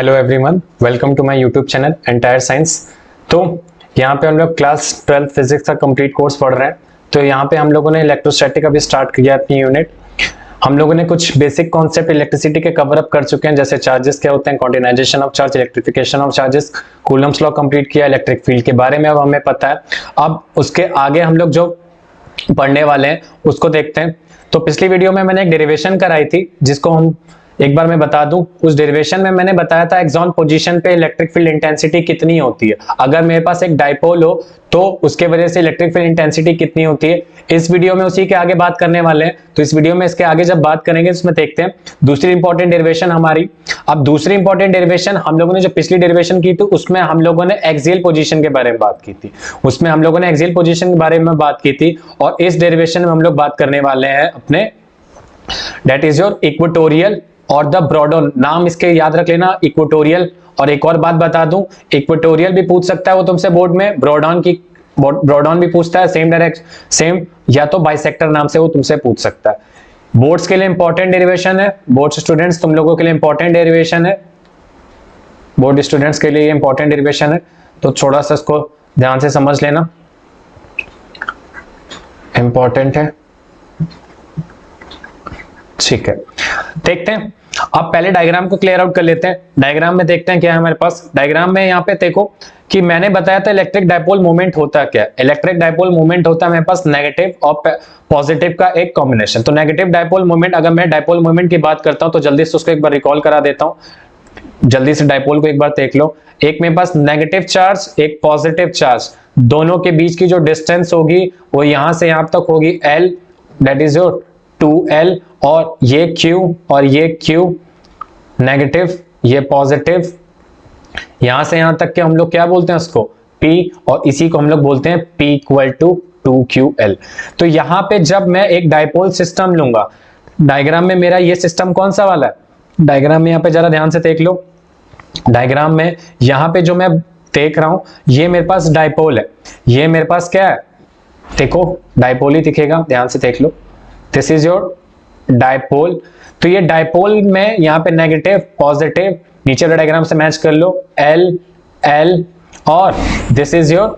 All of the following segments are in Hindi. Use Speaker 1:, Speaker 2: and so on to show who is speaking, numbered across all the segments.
Speaker 1: Hello everyone, welcome to my YouTube channel entire science. तो यहाँ पे हम लोग क्लास 12 फिजिक्स का कंप्लीट कोर्स पढ़ रहे हैं। तो यहाँ पे हम लोगों ने इलेक्ट्रोस्टैटिक अभी स्टार्ट किया अपनी यूनिट। हम लोगों ने कुछ बेसिक कॉन्सेप्ट इलेक्ट्रिसिटी के कवर अप कर चुके हैं, जैसे चार्जेस क्या होते हैं, quantization of charge, electrification of charges, Coulomb's law complete किया, इलेक्ट्रिक फील्ड के बारे में अब हमें पता है। अब उसके आगे हम लोग जो पढ़ने वाले हैं उसको देखते हैं। तो पिछली वीडियो में मैंने एक डेरिवेशन कराई थी, जिसको हम एक बार मैं बता दूं। उस डेरिवेशन में मैंने बताया था एक्सॉन पोजीशन पे इलेक्ट्रिक फील्ड इंटेंसिटी कितनी होती है। अगर मेरे पास एक डाइपोल हो तो उसके वजह से इलेक्ट्रिक फील्ड इंटेंसिटी कितनी होती है। इस वीडियो में उसी के आगे बात करने वाले हैं। तो इस वीडियो में इसके आगे जब बात करेंगे इसमें देखते हैं दूसरी इंपॉर्टेंट डेरिवेशन हमारी। अब दूसरी इंपॉर्टेंट डेरिवेशन हम लोगों ने जो पिछली डेरिवेशन की थी उसमें हम लोगों ने एक्सियल पोजीशन के बारे में बात की थी। उसमें हम लोगों ने एक्सियल पोजीशन के बारे में बात की थी और इस डेरिवेशन में हम लोग बात करने वाले हैं अपने दैट इज योर इक्वेटोरियल और द ब्रॉडॉन। नाम इसके याद रख लेना, इक्वेटोरियल। और एक और बात बता दूं, इक्वेटोरियल भी पूछ सकता है वो तुमसे बोर्ड में, ब्रॉडॉन भी पूछता है, सेम या तो बाइसेक्टर नाम से वो तुमसे पूछ सकता है। बोर्ड्स के लिए इंपॉर्टेंट डेरिवेशन है, बोर्ड स्टूडेंट्स तुम लोगों के लिए इंपॉर्टेंट डेरिवेशन है, बोर्ड स्टूडेंट्स के लिए इंपॉर्टेंट डेरिवेशन है। तो थोड़ा सा इसको ध्यान से समझ लेना, इंपॉर्टेंट है, ठीक है। देखते हैं, अब पहले डायग्राम को क्लियर आउट कर लेते हैं। डायग्राम में देखते हैं क्या है हमारे पास। डायग्राम में यहाँ पे देखो कि मैंने बताया था इलेक्ट्रिक डाइपोल मोमेंट होता क्या है। इलेक्ट्रिक डाइपोल मोमेंट होता है मेरे पास नेगेटिव और पॉजिटिव का एक कॉम्बिनेशन। तो नेगेटिव डाइपोल मोमेंट, अगर मैं डाइपोल मोमेंट की बात करता हूं तो जल्दी से उसको एक बार रिकॉल करा देता हूं। जल्दी से डाइपोल को एक बार देख लो। एक मेरे पास नेगेटिव चार्ज, एक पॉजिटिव चार्ज, दोनों के बीच की जो डिस्टेंस होगी वो यहां से यहां तक होगी L, that is your 2L। और ये Q और ये Q नेगेटिव, ये पॉजिटिव, यहां से यहां तक के हम लोग क्या बोलते हैं उसको P, और इसी को हम लोग बोलते हैं P इक्वल टू 2QL। तो यहां पे जब मैं एक डाइपोल सिस्टम लूंगा, डायग्राम में मेरा ये सिस्टम कौन सा वाला है, डायग्राम में यहां पे जरा ध्यान से देख लो। डायग्राम में यहां पे जो मैं देख रहा हूं ये मेरे पास डाइपोल है, ये मेरे पास क्या है, देखो डाइपोल ही दिखेगा, ध्यान से देख लो। This is your dipole. तो ये डाइपोल में यहाँ पे नेगेटिव पॉजिटिव, नीचे वाले डायग्राम से मैच कर लो, L L, और दिस इज योर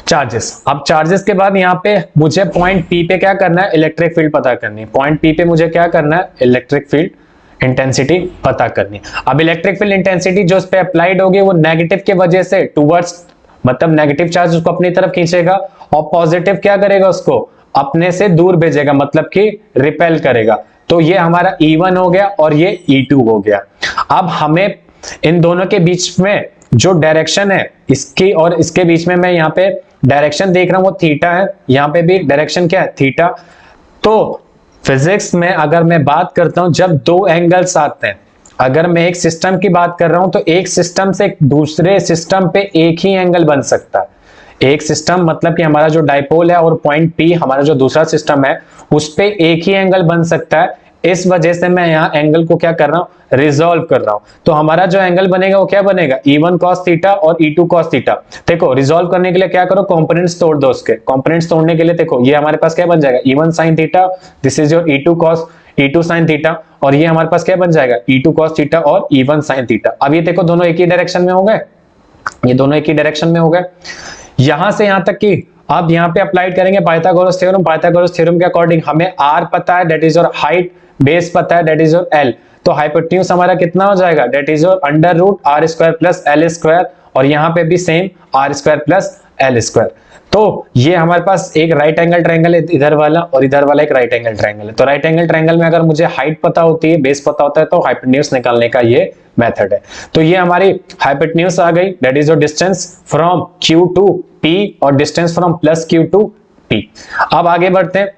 Speaker 1: चार्जेस। अब चार्जेस के बाद यहाँ पे मुझे पॉइंट P पे क्या करना है, इलेक्ट्रिक फील्ड पता करनी है। पॉइंट P पे मुझे क्या करना है, इलेक्ट्रिक फील्ड इंटेंसिटी पता करनी है। अब इलेक्ट्रिक फील्ड इंटेंसिटी जो इस पे अप्लाइड होगी वो नेगेटिव के वजह से टूवर्ड्स, मतलब नेगेटिव चार्ज उसको अपनी तरफ खींचेगा और पॉजिटिव क्या करेगा, उसको अपने से दूर भेजेगा, मतलब कि रिपेल करेगा। तो ये हमारा E1 हो गया और ये E2 हो गया। अब हमें इन दोनों के बीच में जो डायरेक्शन है इसकी और इसके बीच में, मैं यहाँ पे डायरेक्शन देख रहा हूं वो थीटा है, यहाँ पे भी डायरेक्शन क्या है, थीटा। तो फिजिक्स में अगर मैं बात करता हूं जब दो एंगल्स आते हैं, अगर मैं एक सिस्टम की बात कर रहा हूं तो एक सिस्टम से दूसरे सिस्टम पे एक ही एंगल बन सकता है। एक सिस्टम मतलब कि हमारा जो डाइपोल है और पॉइंट P हमारा जो दूसरा सिस्टम है उस पे एक ही एंगल बन सकता है। इस वजह से मैं यहाँ एंगल को क्या कर रहा हूँ, रिजॉल्व कर रहा हूँ। तो हमारा जो एंगल बनेगा वो क्या बनेगा, E1 cos थीटा और E2 cos थीटा। देखो रिजॉल्व करने के लिए क्या करो, कंपोनेंट्स तोड़ दो उसके। कंपोनेंट्स तोड़ने के लिए देखो ये हमारे पास क्या बन जाएगा, E1 sin theta, this is your E2 sin theta, और ये हमारे पास क्या बन जाएगा, E2 cos थीटा और E1 sin थीटा। अब ये देखो दोनों एक ही डायरेक्शन में हो गए, ये दोनों एक ही डायरेक्शन में हो गए। यहां से यहां तक कि अब यहां पे अप्लाइड करेंगे पाइथागोरस थ्योरम। पाइथागोरस थ्योरम के अकॉर्डिंग हमें R पता है, that is your height, base पता है, दैट इज योर L। तो हाइपोटेन्यूज हमारा कितना हो जाएगा, that is your under root R square plus L square, और यहां पे भी same R square plus L square. तो ये हमारे पास एक राइट एंगल ट्रायंगल है इधर वाला, और इधर वाला एक राइट एंगल ट्रायंगल है। तो राइट एंगल ट्रायंगल में अगर मुझे हाइट पता होती है, बेस पता होता है, तो हाइपोटेन्यूज निकालने का ये मेथड है। तो ये हमारी हाइपोटेन्यूज आ गई, that is your distance from Q to P और distance from plus Q to P। अब आगे बढ़ते हैं।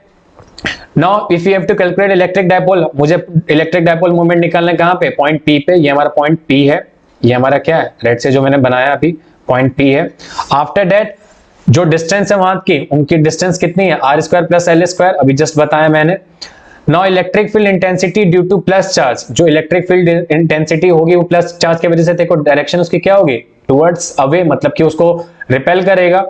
Speaker 1: Now if you have to calculate electric dipole, मुझे इलेक्ट्रिक डाइपोल मोमेंट निकालना है कहां पे, पॉइंट P पे। ये हमारा पॉइंट P है, ये हमारा क्या है, रेड से जो मैंने बनाया अभी पॉइंट P है। आफ्टर दैट जो डिस्टेंस है वहां की, उनकी डिस्टेंस कितनी है, R square plus L square, अभी जस्ट बताया मैंने। Now electric field intensity due two plus charge, जो इलेक्ट्रिक फील्ड इंटेंसिटी होगी वो प्लस चार्ज की वजह से देखो डायरेक्शन उसकी क्या होगी, टुवर्ड्स अवे, मतलब कि उसको रिपेल करेगा।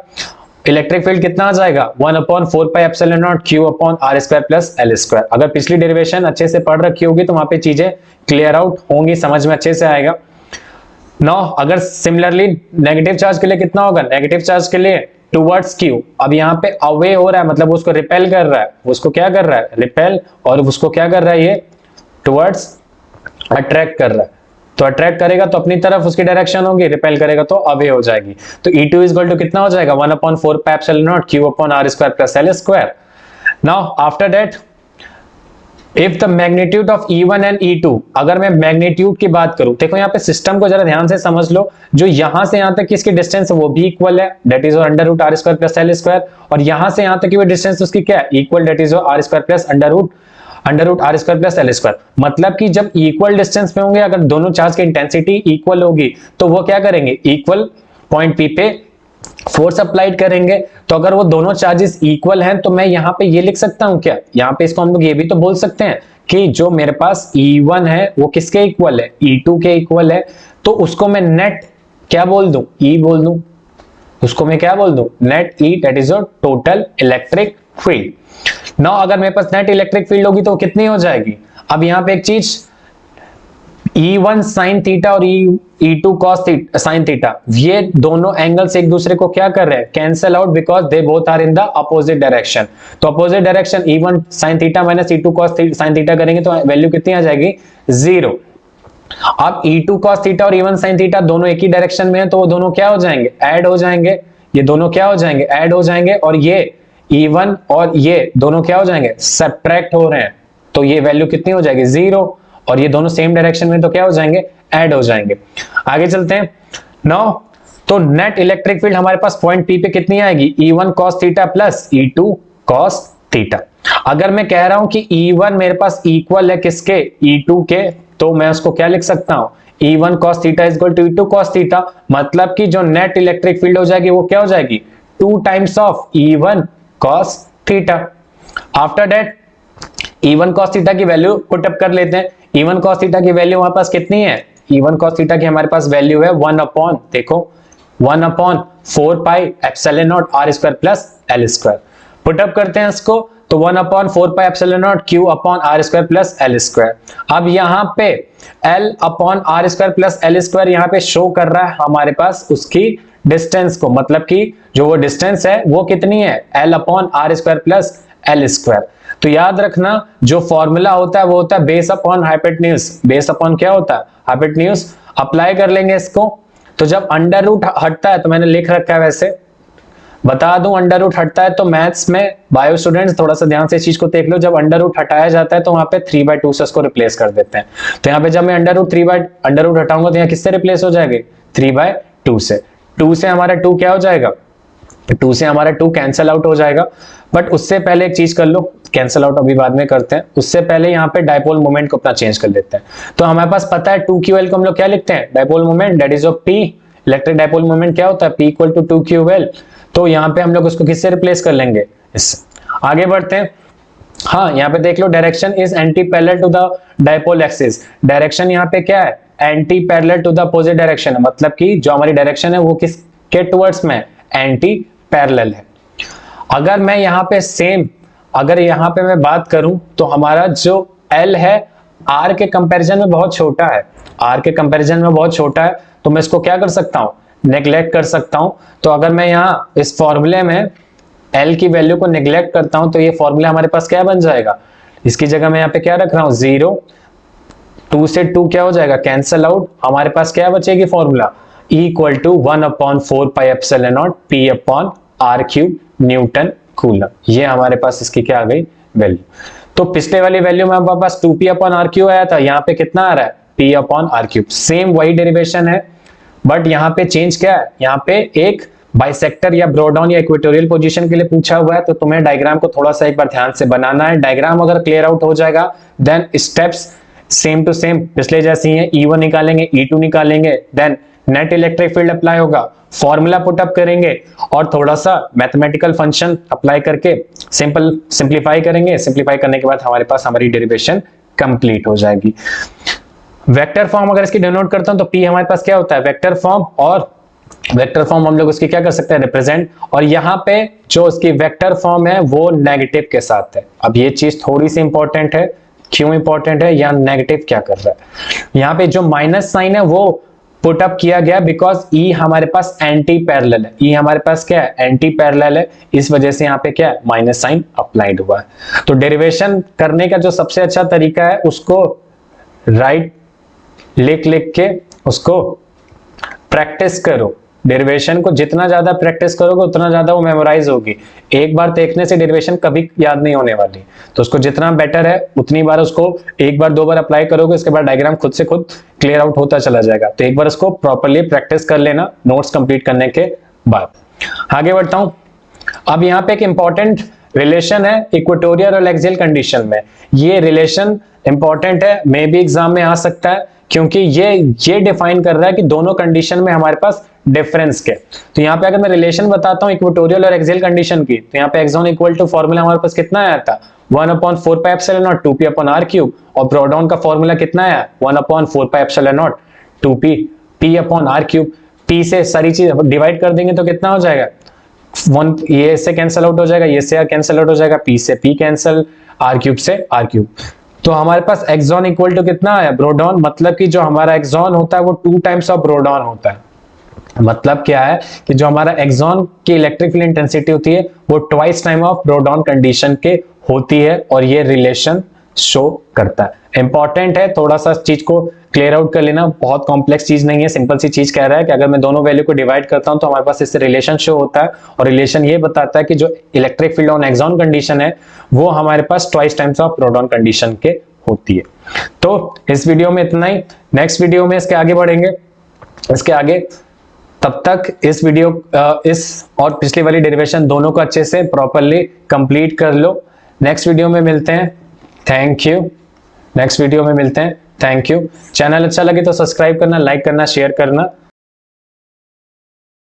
Speaker 1: इलेक्ट्रिक फील्ड कितना आ जाएगा 1/4πε0 Q/r² प्लस L²। अगर पिछली डेरिवेशन अच्छे से पढ़ रखी होगी तो वहां पे चीजें क्लियर आउट होंगी, समझ में अच्छे से आएगा। नौ अगर सिमिलरली नेगेटिव चार्ज के लिए कितना होगा, नेगेटिव चार्ज के लिए टुवर्ड्स Q, अब यहाँ पे अवे हो रहा है मतलब उसको रिपेल कर रहा है, उसको क्या कर रहा है रिपेल, और उसको क्या कर रहा है ये टुवर्ड्स अट्रैक्ट कर रहा है। तो अट्रैक्ट करेगा तो अपनी तरफ उसकी डायरेक्शन होगी, रिपेल करेगा तो अवे हो जाएगी। तो E2 इज इक्वल टू कितना हो जाएगा 1/4πε0 Q/r² plus L²। Now after that if the magnitude of E1 and E2, अगर मैं मैग्नीट्यूड की बात करूं, देखो यहाँ पे सिस्टम को जरा ध्यान से समझ लो, जो यहां से यहां तक की इसकी डिस्टेंस है वो भी इक्वल है, that is √r² plus L², और यहां से यहां तक की वो डिस्टेंस उसकी क्या है equal, that is r² plus √r² plus L²। मतलब कि जब इक्वल डिस्टेंस में होंगे, अगर दोनों चार्ज की इंटेंसिटी इक्वल होगी तो वो क्या करेंगे इक्वल पॉइंट P पे फोर्स अप्लाइड करेंगे। तो अगर वो दोनों चार्जेस इक्वल हैं तो मैं यहाँ पे ये लिख सकता हूँ क्या, यहाँ पे इसको हम लोग ये भी तो बोल सकते हैं कि जो मेरे पास E1 है वो किसके इक्वल है E2 के इक्वल है, तो उसको मैं नेट क्या बोल दूं E बोल दूं, उसको मैं क्या बोल दूं net E, that is your total electric field. Now अगर मेरे पास नेट इलेक्ट्रिक फील्ड होगी तो कितनी हो जाएगी, अब यहाँ पे एक चीज E1 sin थीटा और E2 cos sin थीटा, ये दोनों एंगल्स एक दूसरे को क्या कर रहे हैं cancel out, because they both are in the opposite direction. तो opposite direction E1 sin theta minus E2 cos sin theta करेंगे तो वैल्यू कितनी आ जाएगी 0। अब E2 cos थीटा और E1 sin थीटा दोनों एक ही डायरेक्शन में है तो वो दोनों क्या हो जाएंगे ऐड हो जाएंगे, ये दोनों क्या हो जाएंगे ऐड हो जाएंगे, और ये E1 और ये दोनों क्या हो जाएंगे सब्ट्रैक्ट हो रहे हैं, तो ये वैल्यू कितनी हो जाएगी 0, और ये दोनों सेम डायरेक्शन में तो क्या हो जाएंगे ऐड हो जाएंगे। आगे चलते हैं। नाउ तो नेट इलेक्ट्रिक फील्ड हमारे पास पॉइंट P पे कितनी आएगी E1 cos theta plus E2 cos theta. अगर मैं कह रहा हूं कि E1 मेरे पास इक्वल है किसके E2 के, तो मैं उसको क्या लिख सकता हूं E1 cos theta is equal to E2 cos theta, मतलब कि जो नेट इलेक्ट्रिक फील्ड हो जाएगी वो क्या हो जाएगी 2 times of E1 cos theta. After that E1 cos theta की वैल्यू पुट अप कर लेते हैं। E1 cos थीटा की वैल्यू हमारे पास कितनी है, E1 cos थीटा की हमारे पास वैल्यू है 1/4πε0 r² plus L²। Put up करते हैं इसको तो 1/4πε0 Q/r² प्लस L²। अब यहाँ पे L/r² प्लस L² यहाँ पे शो कर रहा है हमारे पास उसकी डिस्टेंस को, मतलब कि जो वो डिस्टेंस है वो कितनी है L/r² प्लस L²। तो याद रखना जो फॉर्मूला होता है वो होता है base upon hypotenuse, base upon क्या होता है हाइपोटेन्यूज। अप्लाई कर लेंगे इसको, तो जब अंडर रूट हटता है तो मैंने लिख रखा है वैसे बता दूं, अंडर रूट हटता है तो मैथ्स में बायो स्टूडेंट्स थोड़ा सा ध्यान से इस चीज को देख लो, जब अंडर रूट हटाया जाता है तो वहां पे 3/2 से उसको रिप्लेस कर देते हैं। तो यहाँ पे जब मैं अंडर रूट हटाऊंगा तो यहाँ किससे रिप्लेस हो जाएगी 3/2 से। 2 से हमारा 2 क्या हो जाएगा 2 से हमारा 2 कैंसल आउट हो जाएगा। बट उससे पहले एक चीज कर लो, कैंसल आउट अभी बाद में करते हैं, उससे पहले यहाँ पे डायपोल मोमेंट को अपना चेंज कर लेते हैं। तो हमारे पास पता है 2QL को हम लोग क्या लिखते हैं dipole moment, that is of P। Electric dipole moment क्या होता है P इक्वल टू 2QL। तो यहाँ पे हम लोग उसको किससे रिप्लेस कर लेंगे इससे। आगे बढ़ते हैं। हाँ यहाँ पे देख लो direction is anti parallel to the dipole axis. Direction यहाँ पे क्या है anti parallel to the opposite direction है, मतलब कि जो हमारी डायरेक्शन है वो किसके टुवर्ड्स में एंटी पैरेलल है। अगर मैं यहाँ पे सेम अगर यहाँ पे मैं बात करूं तो हमारा जो L है R के कंपैरिजन में बहुत छोटा है, R के कंपैरिजन में बहुत छोटा है, तो मैं इसको क्या कर सकता हूं नेग्लेक्ट कर सकता हूं। तो अगर मैं यहाँ इस फॉर्मूले में L की वैल्यू को नेग्लेक्ट करता हूं तो ये फॉर्मूला हमारे पास क्या बन जाएगा, इसकी जगह मैं यहाँ पे क्या रख रहा हूं 0, 2 से 2 क्या हो जाएगा कैंसल आउट, हमारे पास क्या बचेगी formula E equal to 1/4πε0 P/r³ newton coulomb. ये हमारे पास इसकी क्या आ गई वैल्यू। तो पिछले वाली वैल्यू में हमारे पास 2P/r³ आया था, यहाँ पे कितना आ रहा है P/r³। सेम वही डेरिवेशन है, बट यहाँ पे चेंज क्या है, यहाँ पे एक बाइसेक्टर या ब्रोडाउन या इक्वेटोरियल पोजीशन के लिए पूछा हुआ है, तो तुम्हें डायग्राम को थोड़ा सा एक बार ध्यान से बनाना है। डायग्राम अगर क्लियर आउट हो जाएगा then steps same to same पिछले जैसी हैं। E1 निकालेंगे, E2 निकालेंगे, then net electric field apply होगा, फॉर्मूला पुट अप करेंगे और थोड़ा सा मैथमेटिकल फंक्शन अप्लाई करके सिंपलीफाई करेंगे। सिंपलीफाई करने के बाद हमारे पास हमारी डेरिवेशन कंप्लीट हो जाएगी। वेक्टर फॉर्म अगर इसकी डिनोट करता हूं तो P हमारे पास क्या होता है वेक्टर फॉर्म, और वेक्टर फॉर्म हम लोग उसकी क्या कर सकते हैं, रिप्रेजेंट। और यहाँ पे जो उसकी वेक्टर फॉर्म है वो नेगेटिव के साथ है। अब ये चीज थोड़ी सी इंपॉर्टेंट है, क्यों इंपॉर्टेंट है, या नेगेटिव क्या कर रहा है। यहाँ पे जो माइनस साइन है वो पुट अप किया गया बिकॉज ई हमारे पास एंटी पैरेलल है, ई हमारे पास क्या है, एंटी पैरेलल है, इस वजह से यहाँ पे क्या है, माइनस साइन अप्लाइड हुआ है। तो डेरिवेशन करने का जो सबसे अच्छा तरीका है उसको राइट लिख के उसको प्रैक्टिस करो। डेरिवेशन को जितना ज्यादा प्रैक्टिस करोगे उतना ज्यादा वो मेमोराइज होगी। एक बार देखने से डेरिवेशन कभी याद नहीं होने वाली, तो उसको जितना बेटर है उतनी बार उसको एक बार दो बार अप्लाई करोगे, उसके बाद डायग्राम खुद से खुद क्लियर आउट होता चला जाएगा। तो एक बार उसको प्रॉपर्ली प्रैक्टिस कर लेना नोट्स कंप्लीट करने के बाद। आगे बढ़ता हूं। अब यहाँ पे एक इंपॉर्टेंट रिलेशन है इक्वेटोरियल और एक्सियल कंडीशन में। ये रिलेशन इंपॉर्टेंट है, मे भी एग्जाम में आ सकता है, क्योंकि ये डिफाइन कर रहा है कि दोनों कंडीशन में हमारे पास डिफरेंस के। तो यहाँ पे अगर मैं रिलेशन बताता हूँ इक्वेटोरियल और एक्सियल कंडीशन की, तो यहाँ पे axon equal to formula हमारे पास कितना आया था, 1/4 pi epsilon naught 2p upon r cube, और ब्रॉडडाउन का फॉर्मूला कितना आया, 1/4 pi epsilon naught 2p p upon r cube. p से सारी चीज डिवाइड कर देंगे तो कितना हो जाएगा, वन ये से कैंसिल आउट हो जाएगा, ये से कैंसिल आउट हो जाएगा, p से p कैंसिल, r क्यूब से r क्यूब। तो हमारे पास एक्सॉन इक्वल टू कितना आया, ब्रोडॉन, मतलब कि जो हमारा एक्सॉन होता है वो 2 टाइम्स ऑफ ब्रोडॉन होता है। मतलब क्या है कि जो हमारा एक्सॉन की इलेक्ट्रिक फील्ड इंटेंसिटी होती है वो twice time of broadside on condition के होती है, और ये रिलेशन शो करता है। इंपॉर्टेंट है, थोड़ा सा चीज को क्लियर आउट कर लेना, बहुत कॉम्प्लेक्स चीज नहीं है, सिंपल सी चीज कह रहा है कि अगर मैं दोनों वैल्यू को डिवाइड करता हूं तो हमारे पास इससे रिलेशन शो होता है, और रिलेशन ये बताता है कि जो electric field on axon condition है वो हमारे पास twice times of broadside on condition के होती है। तो इस वीडियो में इतना ही, नेक्स्ट वीडियो में इसके आगे बढ़ेंगे, इसके आगे। तब तक इस वीडियो इस और पिछली वाली डेरिवेशन दोनों को अच्छे से प्रॉपर्ली कंप्लीट कर लो। नेक्स्ट वीडियो में मिलते हैं, थैंक यू। नेक्स्ट वीडियो में मिलते हैं, थैंक यू। चैनल अच्छा लगे तो सब्सक्राइब करना, लाइक करना, शेयर करना।